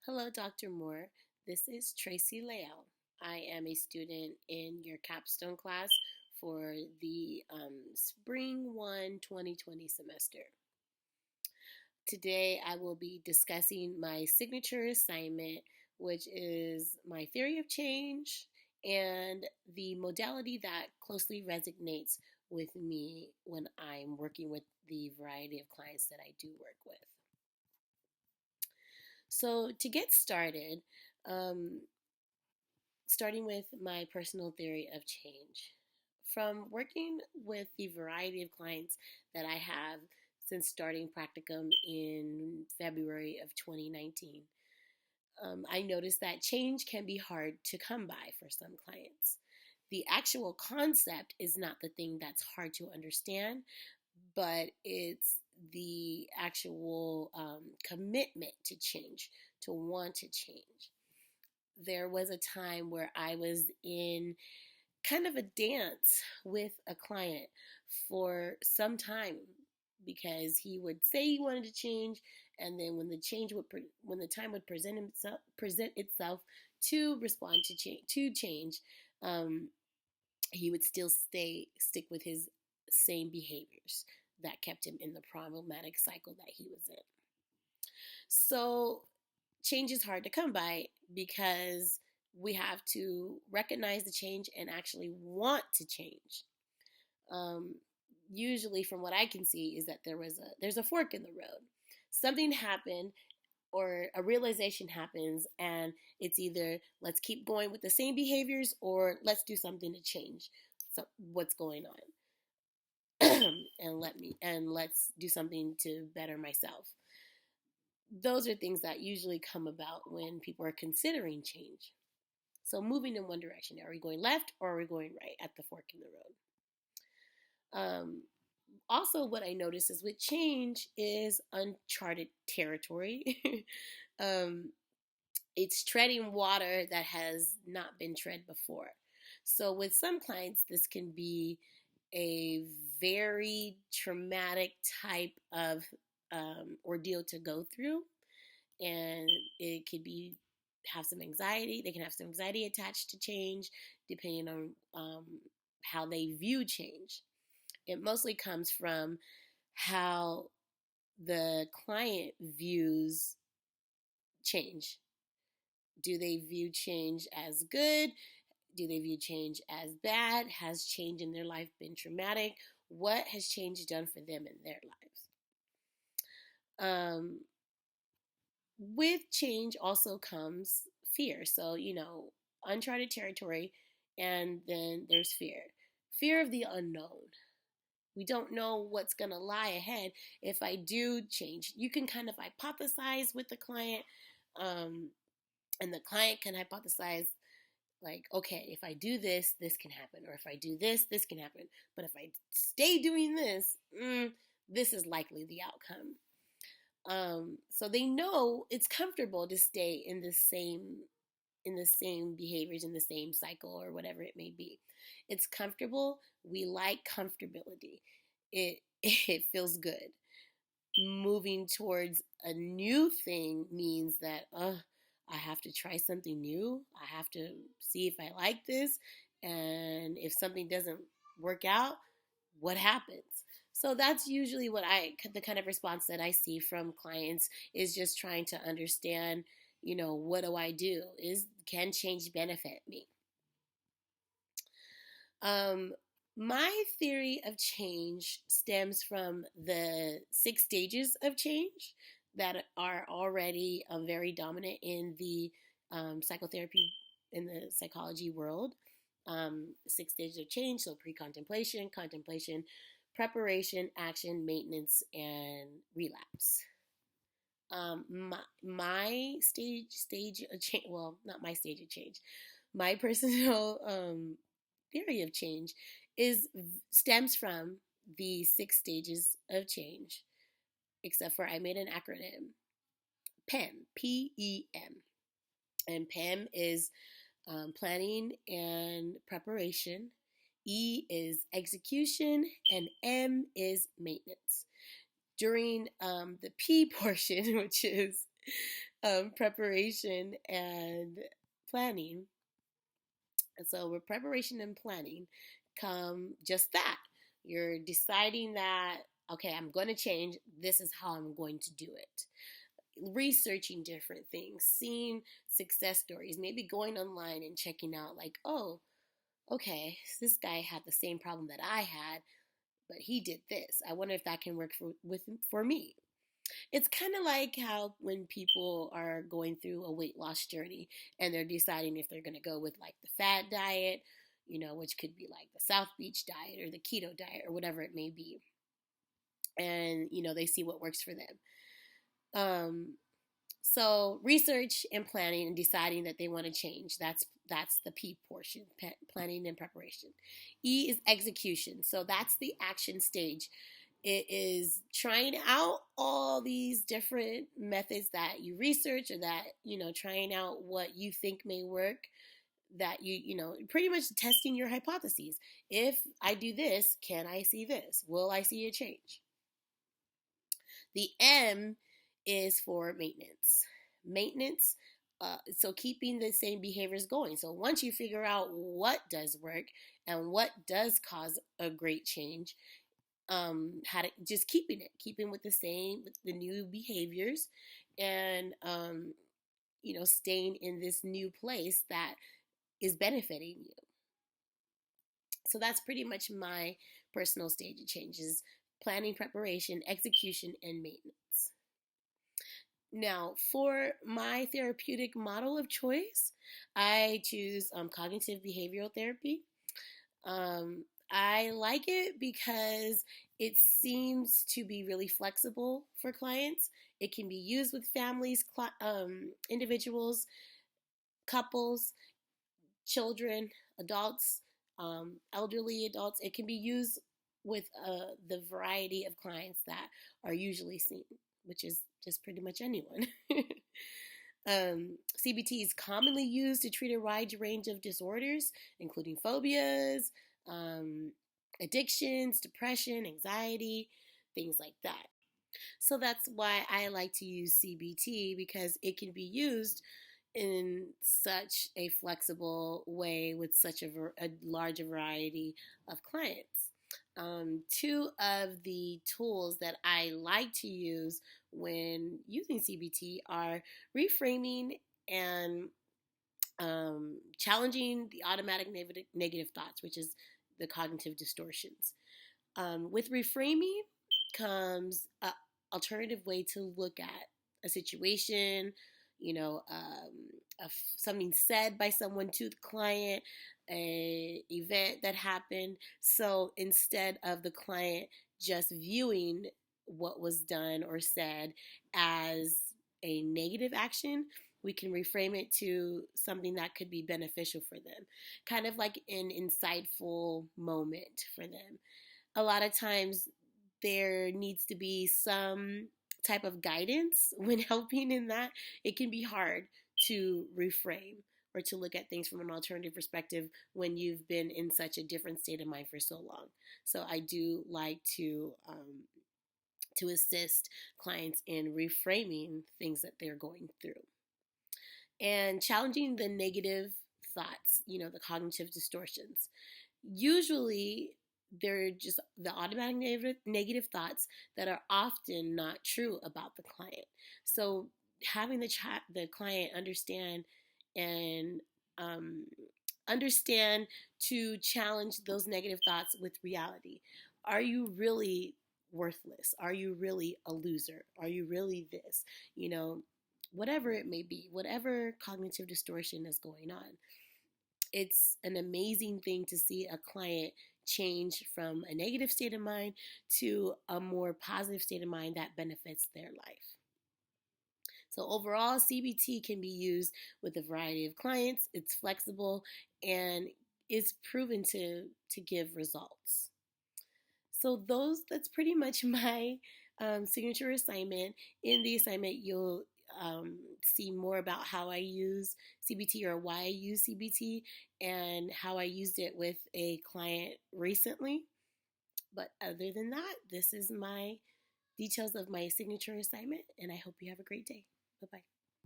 Hello, Dr. Moore. This is Tracy Leal. I am a student in your capstone class for the Spring 1 2020 semester. Today, I will be discussing my signature assignment, which is my theory of change and the modality that closely resonates with me when I'm working with the variety of clients that I do work with. So, to get started, um, starting with my personal theory of change. From working with the variety of clients that I have since starting practicum in February of 2019, I noticed that change can be hard to come by for some clients. The actual concept is not the thing that's hard to understand, but it's the actual commitment to change, to want to change. There was a time where I was in kind of a dance with a client for some time because he would say he wanted to change, and then when the time would present itself to respond to change, um, he would still stick with his same behaviors that kept him in the problematic cycle that he was in. So change is hard to come by because we have to recognize the change and actually want to change. Um, Usually, from what I can see, is that there's a fork in the road. Something happened, or a realization happens, and it's either let's keep going with the same behaviors or let's do something to change what's going on, and let's do something to better myself. Those are things that usually come about when people are considering change. So moving in one direction, are we going left or are we going right at the fork in the road? Also, what I notice is with change is uncharted territory. um, it's treading water that has not been tread before. So with some clients, this can be a very traumatic type of ordeal to go through, and it could be have some anxiety. They can have some anxiety attached to change, depending on how they view change. It mostly comes from how the client views change. Do they view change as good? Do they view change as bad? Has change in their life been traumatic? What has change done for them in their lives? With change also comes fear. So, uncharted territory, and then there's fear. Fear of the unknown. We don't know what's going to lie ahead if I do change. You can kind of hypothesize with the client, and the client can hypothesize, like, okay, if I do this, this can happen, or if I do this, this can happen. But if I stay doing this, this is likely the outcome. So they know it's comfortable to stay in the same behaviors, in the same cycle, or whatever it may be. It's comfortable. We like comfortability. It feels good. Moving towards a new thing means that I have to try something new. I have to see if I like this, and if something doesn't work out, what happens? So that's usually the kind of response that I see from clients, is just trying to understand, what do I do? Can change benefit me? Um, my theory of change stems from the 6 stages of change that are already very dominant in the psychotherapy, in the psychology world. 6 stages of change, so pre-contemplation, contemplation, preparation, action, maintenance, and relapse. My stage of change, well, not my stage of change, my personal theory of change stems from the 6 stages of change, except for I made an acronym: PEM, PEM. And PEM is planning and preparation, E is execution, and M is maintenance. During the P portion, which is preparation and planning. And so with preparation and planning come just that. You're deciding that, okay, I'm going to change. This is how I'm going to do it. Researching different things, seeing success stories, maybe going online and checking out, like, oh, okay, this guy had the same problem that I had, but he did this. I wonder if that can work for me. It's kind of like how when people are going through a weight loss journey and they're deciding if they're going to go with like the fat diet, which could be like the South Beach diet or the keto diet or whatever it may be. And, they see what works for them. So research and planning and deciding that they want to change. That's the P portion, planning and preparation. E is execution. So that's the action stage. It is trying out all these different methods that you research or that, trying out what you think may work, that pretty much testing your hypotheses. If I do this, can I see this? Will I see a change? The M is for maintenance. Maintenance, so keeping the same behaviors going. So once you figure out what does work and what does cause a great change, how to just keeping with the new behaviors, and staying in this new place that is benefiting you. So that's pretty much my personal stage of changes: planning, preparation, execution, and maintenance. Now, for my therapeutic model of choice, I choose cognitive behavioral therapy. I like it because it seems to be really flexible for clients. It can be used with families, individuals, couples, children, adults, elderly adults. It can be used with the variety of clients that are usually seen, which is just pretty much anyone. CBT is commonly used to treat a wide range of disorders, including phobias, addictions, depression, anxiety, things like that. So that's why I like to use CBT, because it can be used in such a flexible way with such a large variety of clients. Two of the tools that I like to use when using CBT are reframing and challenging the automatic negative thoughts, which is the cognitive distortions. With reframing comes an alternative way to look at a situation, something said by someone to the client, a event that happened. So instead of the client just viewing what was done or said as a negative action, we can reframe it to something that could be beneficial for them, kind of like an insightful moment for them. A lot of times there needs to be some type of guidance when helping in that. It can be hard to reframe or to look at things from an alternative perspective when you've been in such a different state of mind for so long. So I do like to assist clients in reframing things that they're going through and challenging the negative thoughts, the cognitive distortions. Usually, they're just the automatic negative thoughts that are often not true about the client. So having the client understand and understand to challenge those negative thoughts with reality. Are you really worthless? Are you really a loser? Are you really this? Whatever it may be, whatever cognitive distortion is going on. It's an amazing thing to see a client change from a negative state of mind to a more positive state of mind that benefits their life. So overall, CBT can be used with a variety of clients. It's flexible and is proven to give results. So that's pretty much my signature assignment. In the assignment, you'll see more about how I use CBT or why I use CBT and how I used it with a client recently. But other than that, this is my details of my signature assignment, and I hope you have a great day. Bye-bye.